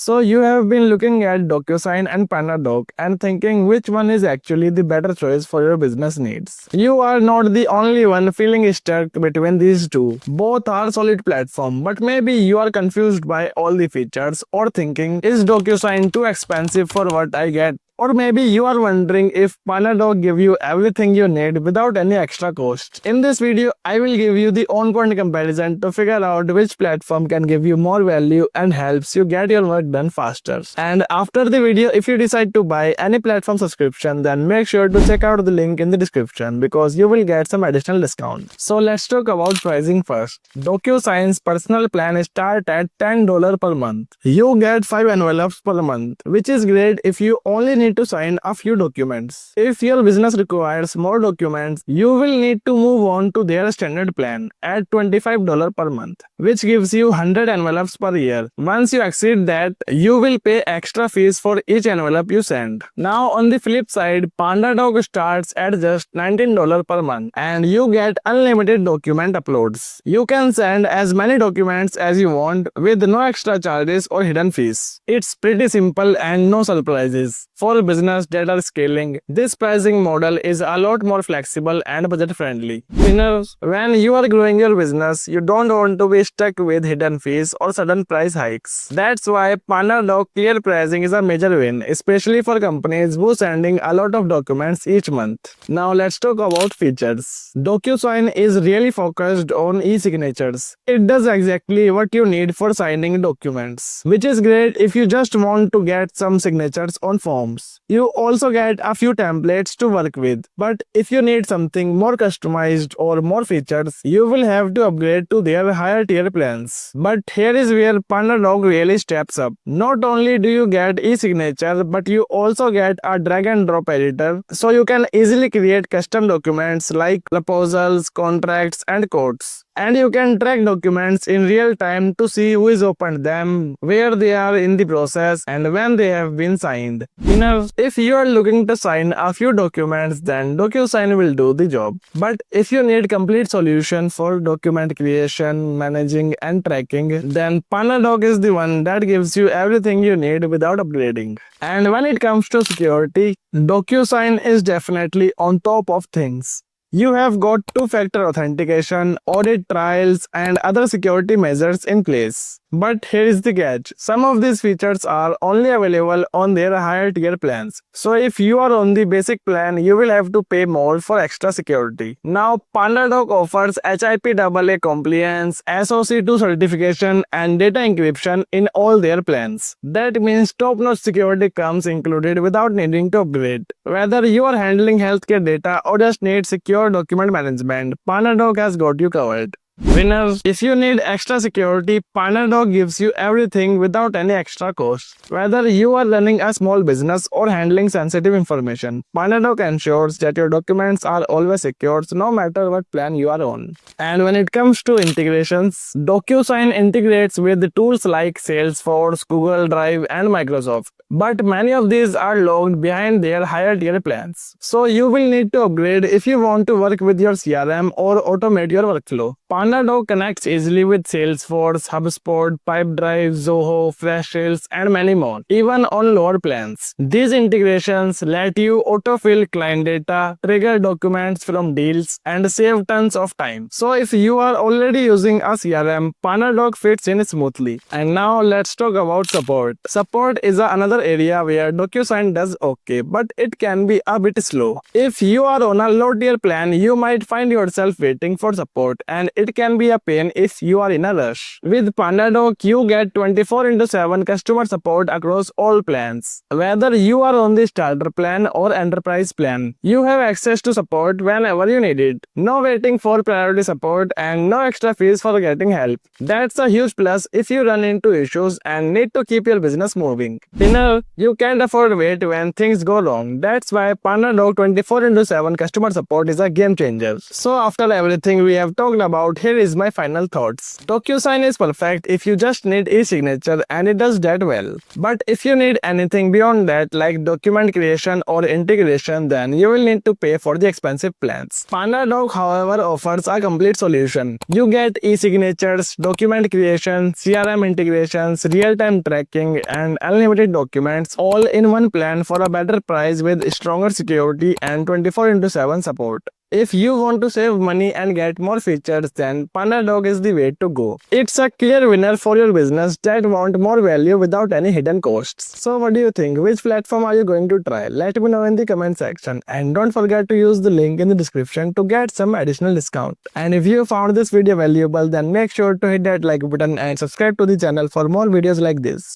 So you have been looking at DocuSign and PandaDoc and thinking which one is actually the better choice for your business needs. You are not the only one feeling stuck between these two. Both are solid platforms, but maybe you are confused by all the features or thinking, is DocuSign too expensive for what I get? Or maybe you are wondering if PandaDoc give you everything you need without any extra cost. In this video, I will give you the on-point comparison to figure out which platform can give you more value and helps you get your work done faster. And after the video, if you decide to buy any platform subscription, then make sure to check out the link in the description because you will get some additional discount. So let's talk about pricing first. DocuSign's personal plan starts at $10 per month. You get 5 envelopes per month, which is great if you only need to sign a few documents. If your business requires more documents, you will need to move on to their standard plan at $25 per month, which gives you 100 envelopes per year. Once you exceed that, you will pay extra fees for each envelope you send. Now on the flip side, PandaDoc starts at just $19 per month and you get unlimited document uploads. You can send as many documents as you want with no extra charges or hidden fees. It's pretty simple and no surprises. For business that are scaling, this pricing model is a lot more flexible and budget friendly. Winners, when you are growing your business, you don't want to be stuck with hidden fees or sudden price hikes. That's why PandaDoc clear pricing is a major win, especially for companies who are sending a lot of documents each month. Now let's talk about features. DocuSign is really focused on e-signatures. It does exactly what you need for signing documents, which is great if you just want to get some signatures on forms. You also get a few templates to work with, but if you need something more customized or more features, you will have to upgrade to their higher tier plans. But here is where PandaDoc really steps up. Not only do you get e-signature, but you also get a drag and drop editor, so you can easily create custom documents like proposals, contracts, and quotes. And you can track documents in real time to see who has opened them, where they are in the process, and when they have been signed. If you are looking to sign a few documents, then DocuSign will do the job. But if you need complete solution for document creation, managing, and tracking, then PandaDoc is the one that gives you everything you need without upgrading. And when it comes to security, DocuSign is definitely on top of things. You have got two-factor authentication, audit trails, and other security measures in place. But here is the catch. Some of these features are only available on their higher tier plans. So if you are on the basic plan, you will have to pay more for extra security. Now, PandaDoc offers HIPAA compliance, SOC2 certification, and data encryption in all their plans. That means top-notch security comes included without needing to upgrade. Whether you are handling healthcare data or just need secure document management, PandaDoc has got you covered. Winners, if you need extra security, PandaDoc gives you everything without any extra cost. Whether you are running a small business or handling sensitive information, PandaDoc ensures that your documents are always secure no matter what plan you are on. And when it comes to integrations, DocuSign integrates with tools like Salesforce, Google Drive, and Microsoft. But many of these are logged behind their higher tier plans. So you will need to upgrade if you want to work with your CRM or automate your workflow. PandaDoc connects easily with Salesforce, HubSpot, Pipedrive, Zoho, Freshsales, and many more, even on lower plans. These integrations let you autofill client data, trigger documents from deals, and save tons of time. So if you are already using a CRM, PandaDoc fits in smoothly. And now let's talk about support. Support is another area where DocuSign does okay, but it can be a bit slow. If you are on a low tier plan, you might find yourself waiting for support, and it can be a pain if you are in a rush. With PandaDoc, you get 24/7 customer support across all plans. Whether you are on the starter plan or enterprise plan, you have access to support whenever you need it. No waiting for priority support and no extra fees for getting help. That's a huge plus if you run into issues and need to keep your business moving. You can't afford wait when things go wrong. That's why PandaDoc 24/7 customer support is a game changer. So after everything we have talked about, here here is my final thoughts. DocuSign is perfect if you just need eSignature and it does that well. But if you need anything beyond that like document creation or integration, then you will need to pay for the expensive plans. PandaDoc, however, offers a complete solution. You get e-signatures, document creation, CRM integrations, real-time tracking, and unlimited documents all in one plan for a better price with stronger security and 24/7 support. If you want to save money and get more features, then PandaDoc is the way to go. It's a clear winner for your business that want more value without any hidden costs. So what do you think? Which platform are you going to try? Let me know in the comment section, and don't forget to use the link in the description to get some additional discount. And if you found this video valuable, then make sure to hit that like button and subscribe to the channel for more videos like this.